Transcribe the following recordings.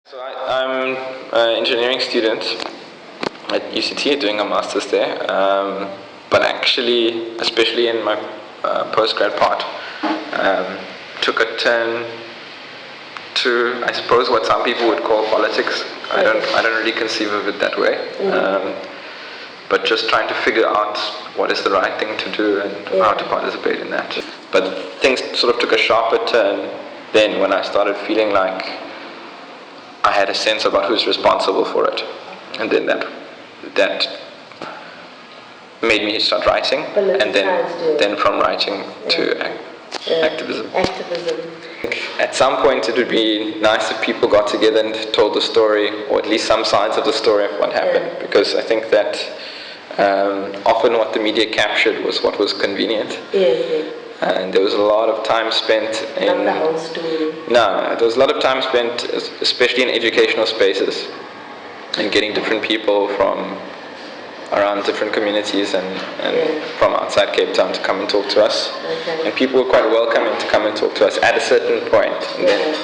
So I'm an engineering student at UCT doing a master's there, but actually, especially in my postgrad part, took a turn to, I suppose, what some people would call politics. I don't really conceive of it that way, but just trying to figure out what is the right thing to do and how to participate in that. But things sort of took a sharper turn then when I started feeling like I had a sense about who's responsible for it, and then that made me start writing, and then from writing to activism. At some point, it would be nice if people got together and told the story, or at least some sides of the story of what happened, because I think that often what the media captured was what was convenient. And there was a lot of time spent in... Not the whole story. No, there was a lot of time spent, especially in educational spaces, and getting different people from around different communities and from outside Cape Town to come and talk to us. And people were quite welcoming to come and talk to us at a certain point. And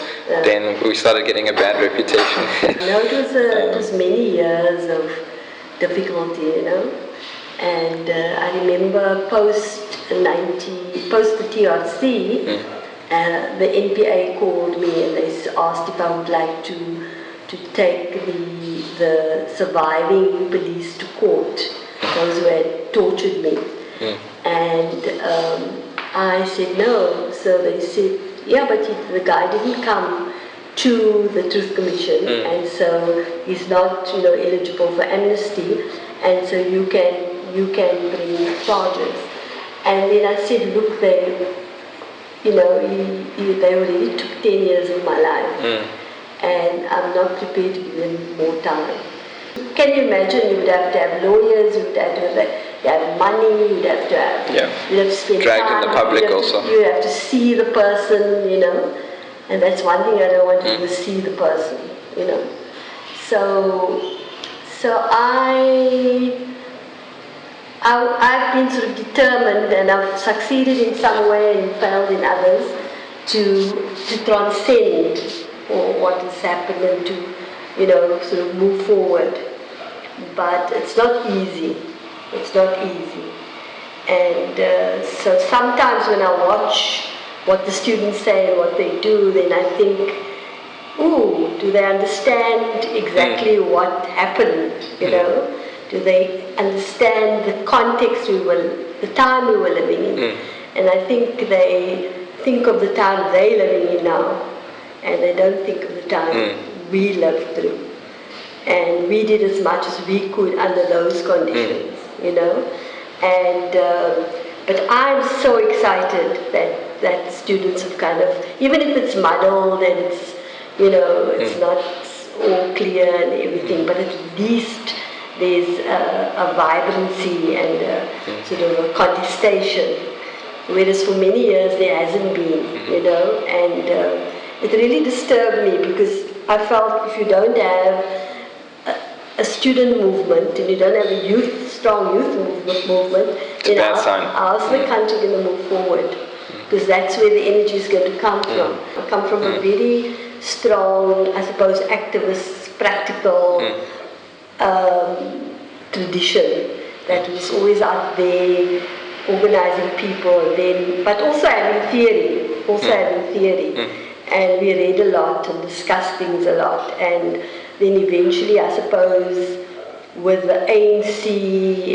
then we started getting a bad reputation. No, it was many years of difficulty, you know. And I remember post the TRC, the NPA called me and they asked if I would like to take the surviving police to court, those who had tortured me. And I said no. So they said, yeah, but the guy didn't come to the Truth Commission, and so he's not, eligible for amnesty, and so you can bring charges. And then I said, look, they already took 10 years of my life, and I'm not prepared to give them more time. Can you imagine? You would have to have lawyers, you would have to have money, you would have to have, you'd have to spend dragged time, in the public also. You have to see the person, and that's one thing I don't want to do, is see the person, So I've been sort of determined, and I've succeeded in some way and failed in others, to transcend what has happened and to, sort of move forward. But it's not easy. It's not easy. And so sometimes when I watch what the students say and what they do, then I think, ooh, do they understand exactly what happened, Do they understand the context the time we were living in? And I think they think of the time they're living in now, and they don't think of the time we lived through. And we did as much as we could under those conditions, And but I'm so excited that students have kind of, even if it's muddled and it's, it's not all clear and everything, but at least there's a vibrancy and sort of a contestation, whereas for many years there hasn't been, and it really disturbed me, because I felt if you don't have a student movement and you don't have a strong youth movement, then how's the country going to move forward? Because that's where the energy is going to come from. I come from a very strong, I suppose, activist, practical tradition that was always out there organizing people, but also having theory. And we read a lot and discussed things a lot, and then eventually, I suppose, with the ANC,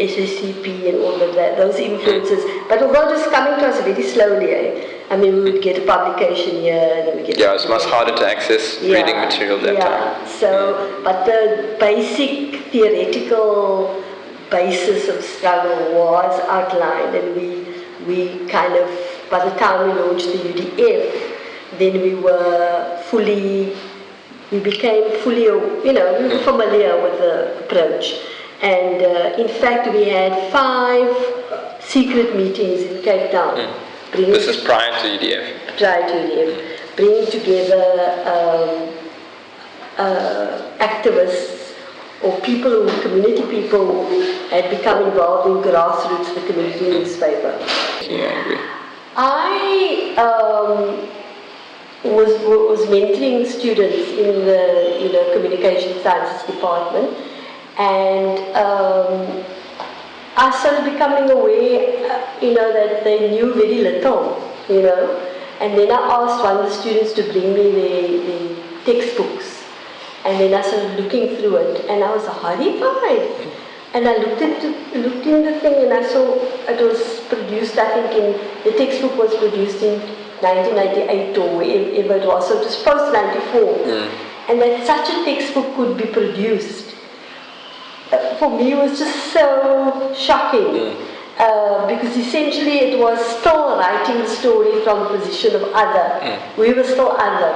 SSCP and all of that, those influences, but although it was coming to us very slowly, I mean, we would get a publication here, and then we get... Yeah, it was much harder to access reading material that time. So, but the basic theoretical basis of struggle was outlined, and we kind of, by the time we launched the UDF, then we became fully, we were familiar with the approach. And in fact, we had 5 secret meetings in Cape Town. This is prior to UDF? Prior to UDF. Bringing together activists or community people who had become involved in grassroots, the community newspaper. Yeah, I agree. was mentoring students in the communication sciences department, and I started becoming aware, that they knew very little, and then I asked one of the students to bring me the textbooks, and then I started looking through it, and I was horrified. And I looked in the thing, and I saw it was produced, I think the textbook was produced in 1998 or wherever it was, so it was post-94. And that such a textbook could be produced, for me it was just so shocking. Because essentially it was still writing the story from the position of other. We were still other.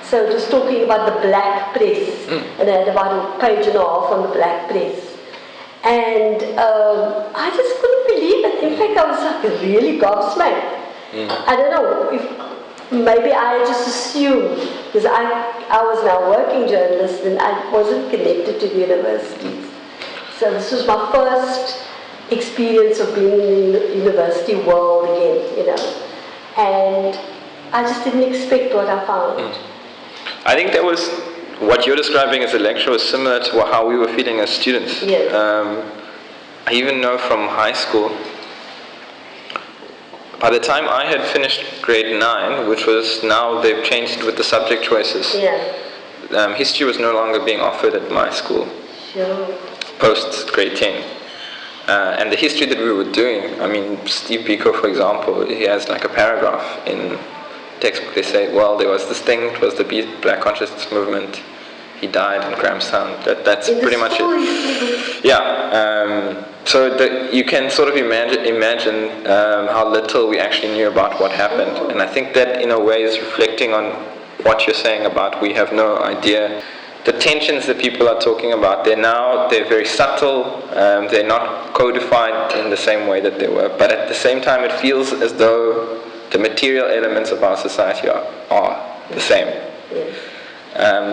So it was talking about the black press, and I had about a page and a half on the black press. And I just couldn't believe it. In fact, I was like really gobsmacked. I don't know if maybe I just assumed, because I was now a working journalist and I wasn't connected to the universities. So this was my first experience of being in the university world again, and I just didn't expect what I found. I think that was what you're describing as a lecture was similar to how we were feeling as students. Yes. I even know from high school, by the time I had finished grade 9, which was now they've changed with the subject choices, history was no longer being offered at my school. Sure. Post grade 10. And the history that we were doing, I mean, Steve Biko, for example, he has like a paragraph in textbook. They say, well, there was this thing, it was the Black Consciousness Movement, he died in Grahamstown. That's in pretty much it. Yeah. So you can sort of imagine how little we actually knew about what happened. And I think that in a way is reflecting on what you're saying about we have no idea. The tensions that people are talking about, they're very subtle, they're not codified in the same way that they were, but at the same time it feels as though the material elements of our society are the same.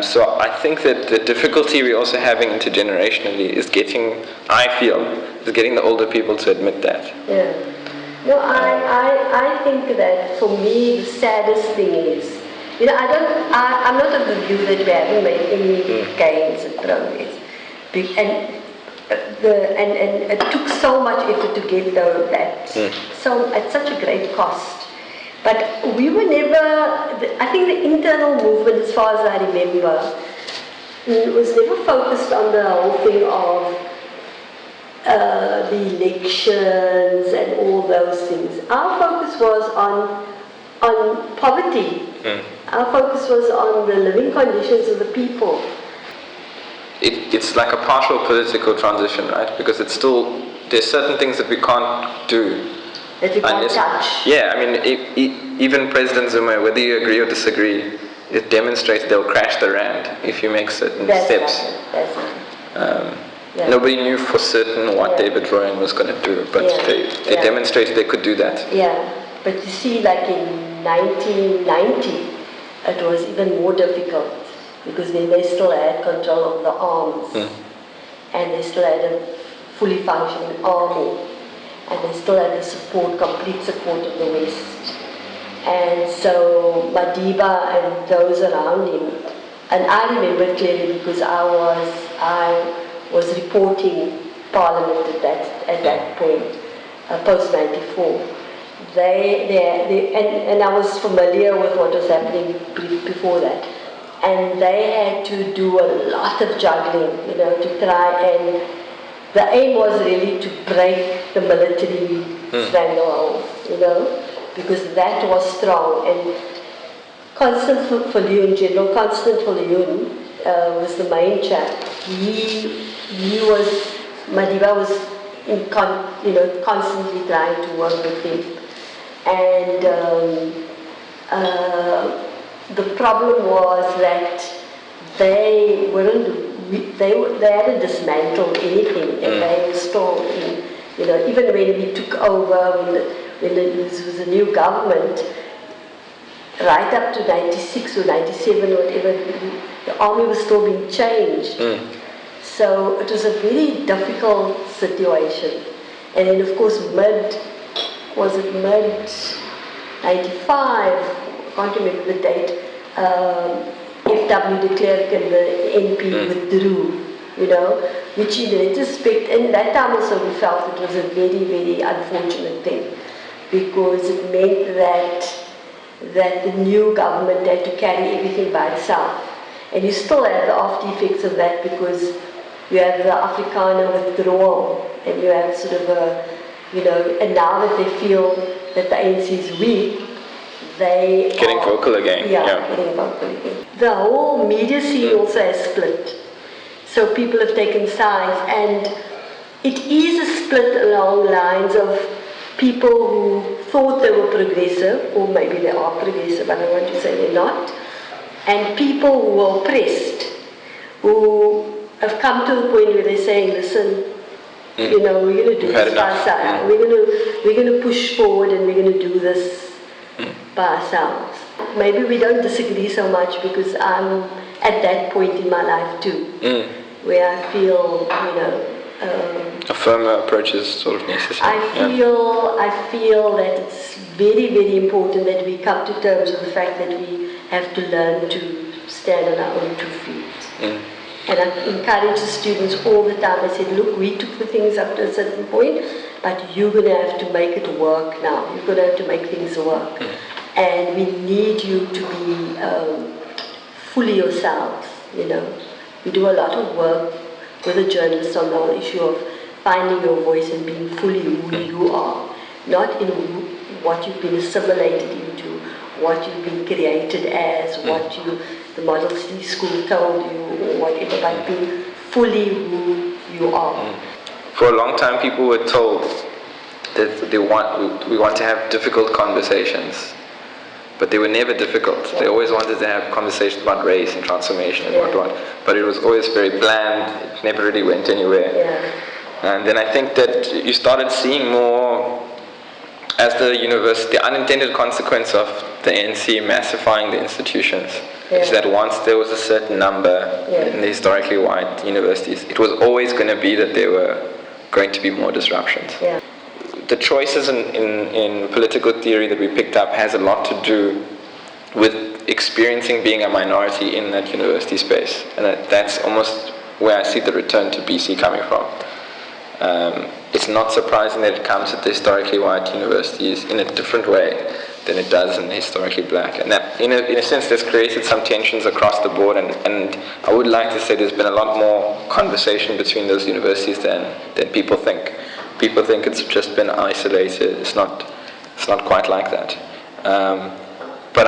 So I think that the difficulty we're also having intergenerationally is getting the older people to admit that. Yeah. No, I think that for me the saddest thing is, I'm not of the view that we haven't made any gains and progress. And it took so much effort to get that. So at such a great cost. But we were never, I think the internal movement, as far as I remember, was never focused on the whole thing of the elections and all those things. Our focus was on poverty. Our focus was on the living conditions of the people. It's like a partial political transition, right? Because there's certain things that we can't do. That we can't touch. Yeah, I mean, even President Zuma, whether you agree or disagree, it demonstrates they'll crash the rand if you make certain steps. That's right. Nobody knew for certain what David Royan was going to do, but they demonstrated they could do that. Yeah, but you see, like in 1990, it was even more difficult because then they still had control of the arms, and they still had a fully functioning army, and they still had the complete support of the West. And so Madiba and those around him, and I remember it clearly because I was reporting Parliament at that point, post 94. And I was familiar with what was happening before that, and they had to do a lot of juggling, to try, and the aim was really to break the military stranglehold, because that was strong. And General Constant Viljoen was the main chap. Madiba was constantly trying to work with him. And the problem was that they hadn't dismantled anything, and they were still even when we took over, when it was a new government, right up to 96 or 97 or whatever, the army was still being changed. So it was a very difficult situation. And then of course mid 95, I can't remember the date, FW de Klerk and the NP withdrew, you know, which in retrospect, and that time also we felt it was a very, very unfortunate thing, because it meant that the new government had to carry everything by itself. And you still have the after effects of that, because you have the Afrikaner withdrawal, and you have sort of a, you know, and now that they feel that the ANC is weak, they getting vocal again. Yeah, getting vocal again. The whole media scene also has split. So people have taken sides, and it is a split along lines of people who thought they were progressive, or maybe they are progressive, I don't want to say they're not, and people who are oppressed, who have come to the point where they're saying, listen, you know, we're going to do this by ourselves. We're going to push forward, and we're going to do this by ourselves. Maybe we don't disagree so much, because I'm at that point in my life too, where I feel, you know, a firmer approach is sort of necessary. I feel that it's very, very important that we come to terms with the fact that we have to learn to stand on our own 2 feet. And I encourage the students all the time. I said, look, we took the things up to a certain point, but you're going to have to make it work now. You're going to have to make things work. And we need you to be fully yourselves, you know. We do a lot of work with the journalists on the whole issue of finding your voice and being fully who you are, not in what you've been assimilated into, what you've been created as, what the Model C school told you, or whatever, but being fully who you are. For a long time, people were told that we want to have difficult conversations, but they were never difficult. They always wanted to have conversations about race and transformation and whatnot, but it was always very bland. It never really went anywhere. And then I think that you started seeing more, as the unintended consequence of the ANC massifying the institutions, is that once there was a certain number in the historically white universities, it was always going to be that there were going to be more disruptions. The choices in political theory that we picked up has a lot to do with experiencing being a minority in that university space, and that's almost where I see the return to BC coming from. It's not surprising that it comes at the historically white universities in a different way than it does in the historically black, and that in a sense that's created some tensions across the board, and I would like to say there's been a lot more conversation between those universities than people think. People think it's just been isolated. It's not quite like that. But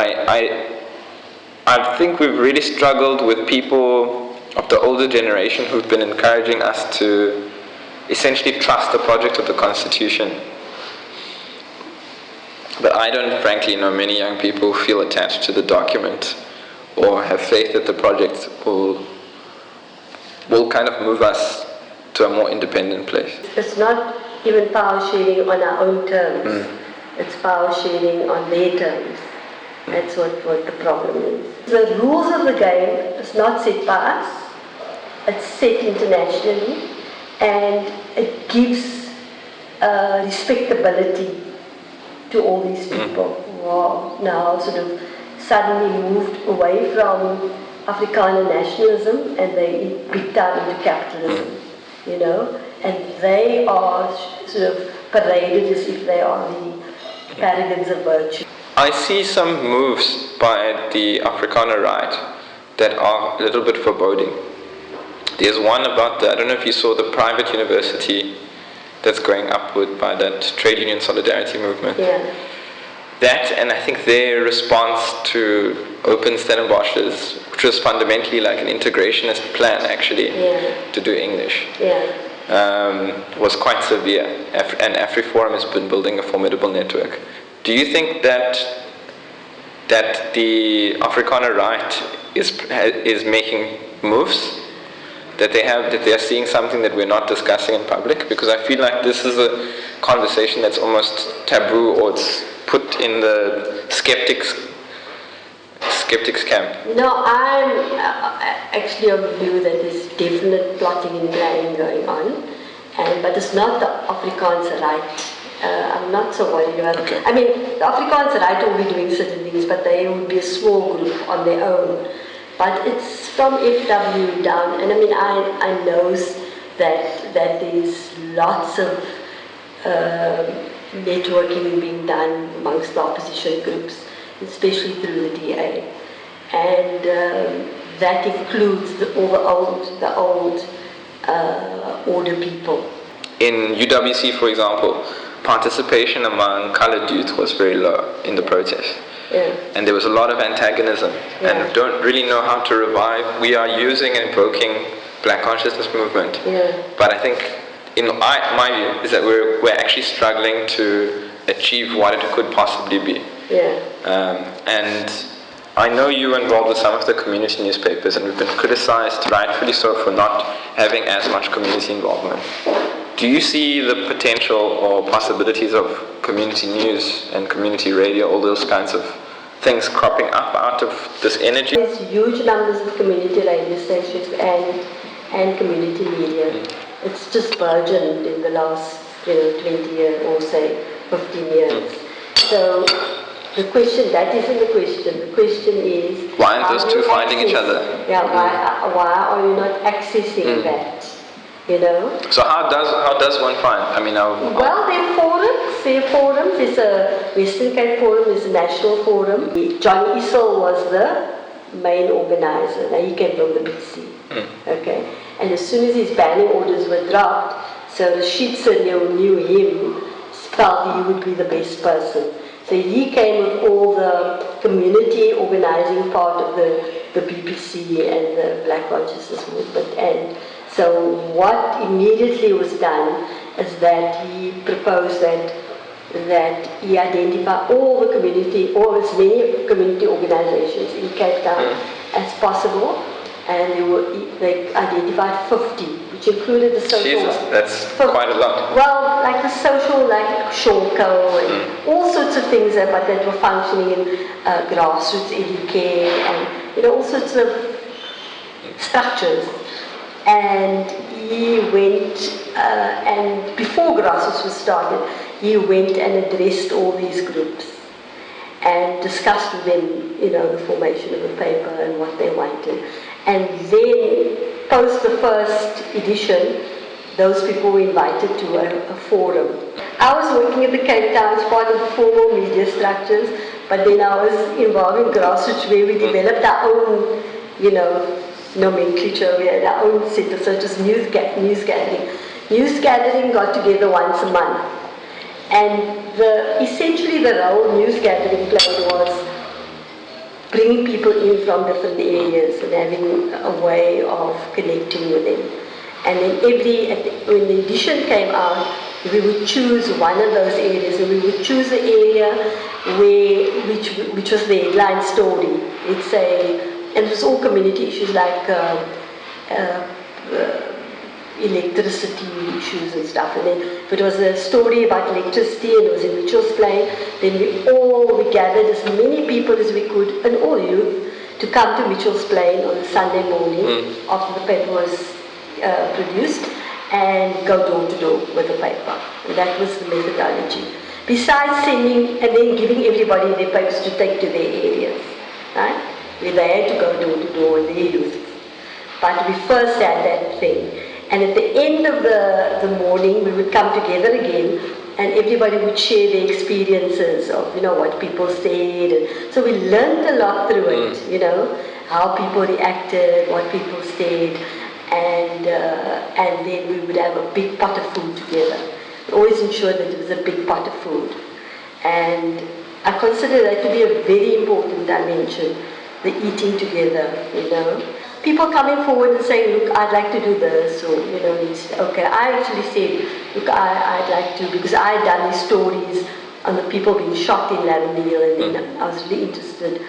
I think we've really struggled with people of the older generation who've been encouraging us to essentially trust the project of the Constitution. But I don't frankly know many young people who feel attached to the document or have faith that the project will kind of move us to a more independent place. It's not even power sharing on our own terms. It's power sharing on their terms. That's what the problem is. The rules of the game is not set by us. It's set internationally, and it gives respectability to all these people who are now sort of suddenly moved away from Afrikaner nationalism, and they big time into capitalism, you know, and they are sort of paraded as if they are the paragons of virtue. I see some moves by the Afrikaner right that are a little bit foreboding. There's one about I don't know if you saw the private university that's going upward by that trade union solidarity movement. That, and I think their response to Open Stellenbosch's, which was fundamentally like an integrationist plan actually, to do English, was quite severe. And AfriForum has been building a formidable network. Do you think that the Afrikaner right is making moves? That they are seeing something that we're not discussing in public? Because I feel like this is a conversation that's almost taboo, or it's put in the skeptics camp. No, I'm actually of the view that there's definite plotting and planning going on, but it's not the Afrikaans right I'm not so worried about it. Okay. I mean, the Afrikaans right will be doing certain things, but they would be a small group on their own. But it's from FW down, and I mean, I know that there's lots of networking being done amongst the opposition groups, especially through the DA. And that includes all the old order people. In UWC, for example, participation among colored youth was very low in the protest. Yeah. And there was a lot of antagonism, and don't really know how to revive. We are using and invoking Black consciousness movement, but I think, in my view, is that we're actually struggling to achieve what it could possibly be. And I know you were involved with some of the community newspapers, and we've been criticized, rightfully so, for not having as much community involvement. Do you see the potential or possibilities of community news and community radio, all those kinds of things cropping up out of this energy? There's huge numbers of community radio stations and community media. It's just burgeoned in the last 20 years or say 15 years. So the question, that isn't the question. The question is, why aren't those two finding each other? Yeah, why are you not accessing that? So how does one find? I mean, well, there are forums. There's a Western Cape Forum, there's a national forum. Johnny Issel was the main organizer. Now he came from the BC. Okay, and as soon as his banning orders were dropped, so the Sheetser knew him, felt he would be the best person. So he came with all the community organizing part of the BPC and the Black Consciousness movement. And so what immediately was done is that he proposed that he identify all the community, or as many community organizations in Cape Town as possible. And they identified 50, which included the social... Jesus, that's quite a lot. Well, like the social, like Shawco and all sorts of things that were functioning in grassroots educate and all sorts of structures. And he went, and before grassroots was started, he went and addressed all these groups and discussed with them, the formation of the paper and what they wanted. And then, post the first edition, those people were invited to a forum. I was working at the Cape Town as part of the formal media structures, but then I was involved in grassroots where we developed our own, nomenclature. We had our own set of such as news gathering. News gathering got together once a month. And essentially the role news gathering played was bringing people in from different areas and having a way of connecting with them. And then when the edition came out, we would choose one of those areas, and we would choose the area which was the headline story. And it was all community issues like electricity issues and stuff. And then if it was a story about electricity and it was in Mitchell's Plain, then we gathered as many people as we could, and all youth, to come to Mitchell's Plain on a Sunday morning after the paper was produced, and go door to door with the paper. And that was the methodology. Besides sending and then giving everybody their papers to take to their areas, right? Where they had to go door to door with their youth. But we first had that thing. And at the end of the morning, we would come together again, and everybody would share their experiences of, what people said. And so we learned a lot through it, how people reacted, what people said, and then we would have a big pot of food together. We always ensured that it was a big pot of food. And I consider that to be a very important dimension, the eating together, People coming forward and saying, look, I'd like to do this, or, okay. I actually said, look, I'd like to, because I had done these stories on the people being shot in Lavendale, and then I was really interested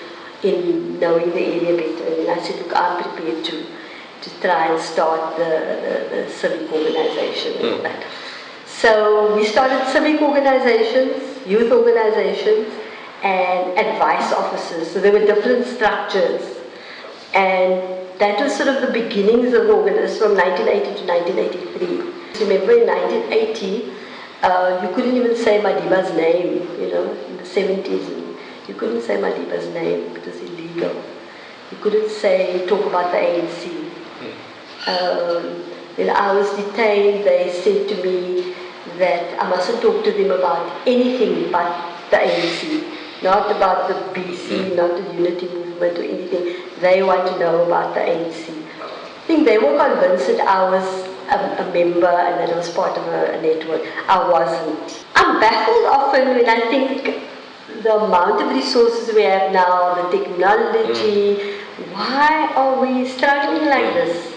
in knowing the area better. And I said, look, I'm prepared to try and start the civic organization and all that. So we started civic organizations, youth organizations, and advice offices. So there were different structures. And that was sort of the beginnings of the organization from 1980 to 1983. Remember, in 1980, You couldn't even say Madiba's name, in the 70s. You couldn't say Madiba's name, it was illegal. You couldn't talk about the ANC. When I was detained, they said to me that I mustn't talk to them about anything but the ANC, not about the BC, not the unity movement or anything. They want to know about the ANC. I think they were convinced that I was a member and that I was part of a network. I wasn't. I'm baffled often when I think the amount of resources we have now, the technology, why are we struggling like this?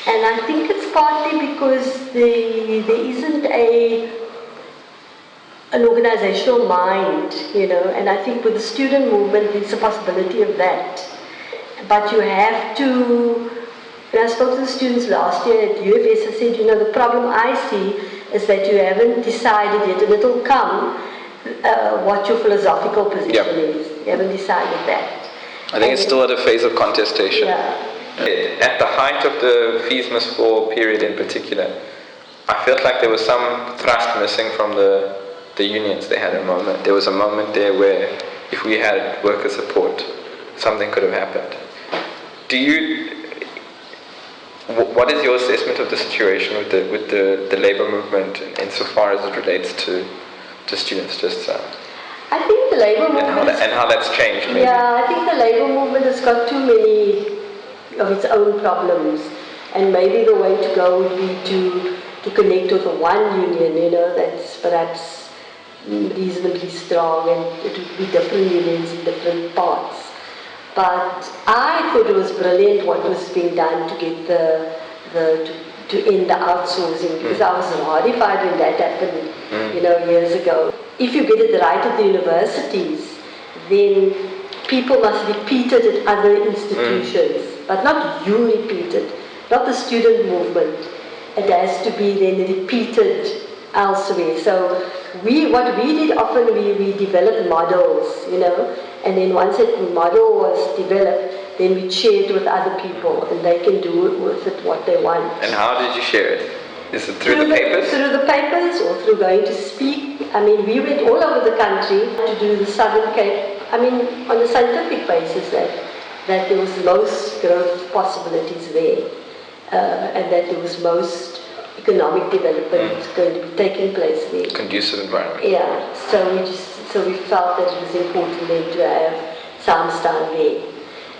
And I think it's partly because there isn't an organizational mind, and I think with the student movement there's a possibility of that. But you have to, when I spoke to the students last year at UFS, I said, the problem I see is that you haven't decided yet, and it'll come, what your philosophical position is. You haven't decided that. I think it's still at a phase of contestation. Yeah. At the height of the Fees Must Fall period in particular, I felt like there was some thrust missing from the unions. They had a moment. There was a moment there where if we had worker support, something could have happened. What is your assessment of the situation with the labor movement insofar as it relates to students? I think the labor movement and how that's changed. Maybe. Yeah, I think the labor movement has got too many of its own problems, and maybe the way to go would be to connect with one union, that's perhaps reasonably strong, and it would be different unions in different parts. But I thought it was brilliant what was being done to get to end the outsourcing, because I was horrified when that happened, years ago. If you get it right at the universities, then people must repeat it at other institutions, but not you repeat it, not the student movement. It has to be then repeated elsewhere. So what we did often, we developed models, and then once that model was developed, then we share it with other people, and they can do with it what they want. And how did you share it? Is it through the papers? Through the papers, or through going to speak. We went all over the country to do the Southern Cape, on a scientific basis that there was most growth possibilities there, and that there was most economic development going to be taking place there. Conducive environment. Yeah, so we felt that it was important then to have Samstan there.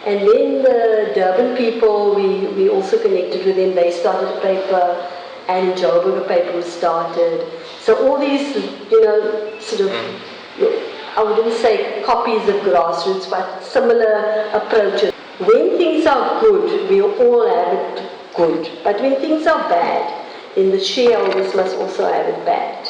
And then the Durban people, we also connected with them. They started a paper, and in Joburg a paper was started. So all these, I wouldn't say copies of grassroots, but similar approaches. When things are good, we all have it good. But when things are bad, then the shareholders must also have it bad.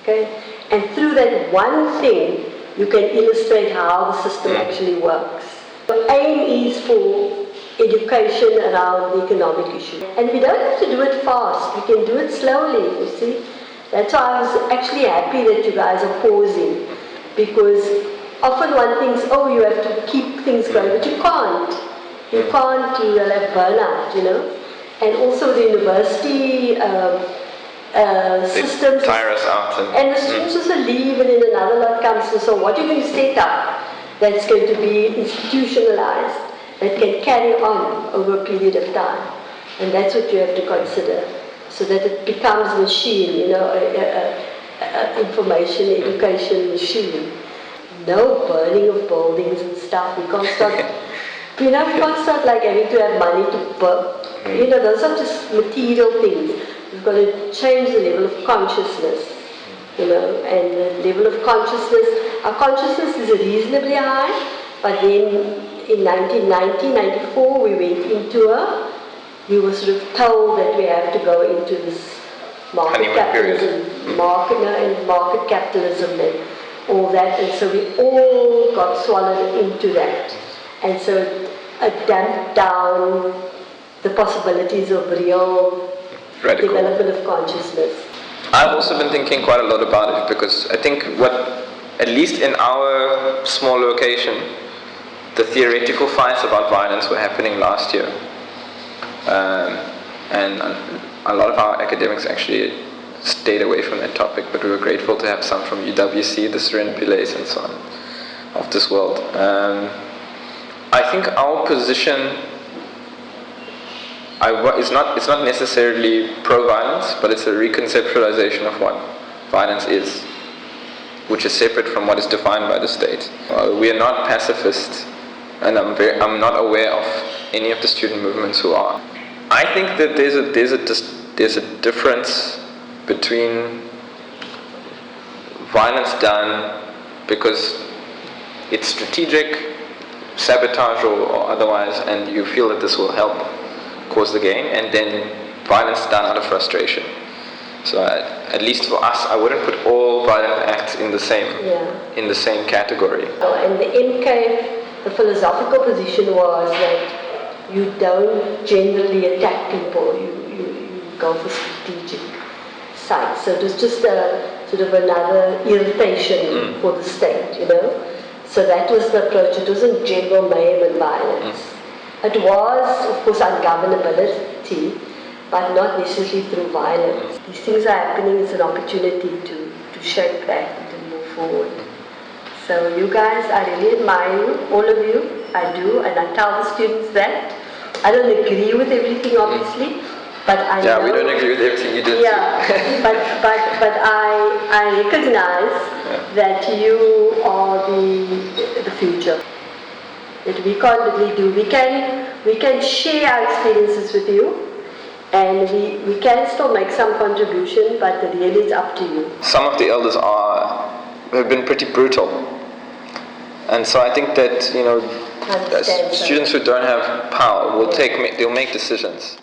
Okay? And through that one thing, you can illustrate how the system actually works. The aim is for education around the economic issue. And we don't have to do it fast, we can do it slowly, you see. That's why I was actually happy that you guys are pausing, because often one thinks, you have to keep things going, but you can't. You can't, you will have burnout, And also the university systems. Tire us out. And the students also leave, and then another lot comes. So what you can set up that's going to be institutionalized, that can carry on over a period of time. And that's what you have to consider, so that it becomes a machine, information, education machine. No burning of buildings and stuff. We can't start, we can't start like having to have money to burn. Those are just material things. We've got to change the level of consciousness, and the level of consciousness, our consciousness is reasonably high, but then in 1994 we went into we were sort of told that we have to go into this market capitalism, market capitalism and all that, and so we all got swallowed into that, and so it damped down the possibilities of real Radical development of consciousness. I've also been thinking quite a lot about it, because I think at least in our small location, the theoretical fights about violence were happening last year. And a lot of our academics actually stayed away from that topic, but we were grateful to have some from UWC, the Serena Pilates and so on of this world. I think our position it's not necessarily pro-violence, but it's a reconceptualization of what violence is, which is separate from what is defined by the state. We are not pacifists, and I'm not aware of any of the student movements who are. I think that there's a difference between violence done because it's strategic, sabotage or otherwise, and you feel that this will help cause the gain, and then violence done out of frustration. So at least for us, I wouldn't put all violent acts in the same category. And the MK, the philosophical position was that you don't generally attack people, you go for strategic sites. So it was just a sort of another irritation for the state, you know. So that was the approach. It wasn't general mayhem and violence. It was, of course, ungovernability, but not necessarily through violence. These things are happening. It's an opportunity to shape that and to move forward. So you guys, I really admire you, all of you. I do, and I tell the students that. I don't agree with everything, obviously, but I know. Yeah, we don't agree with everything you did. Yeah, but I recognize that you are the future. That we can't really do. We can share our experiences with you, and we can still make some contribution, but really it's up to you. Some of the elders have been pretty brutal, and so I think that students who don't have power they'll make decisions.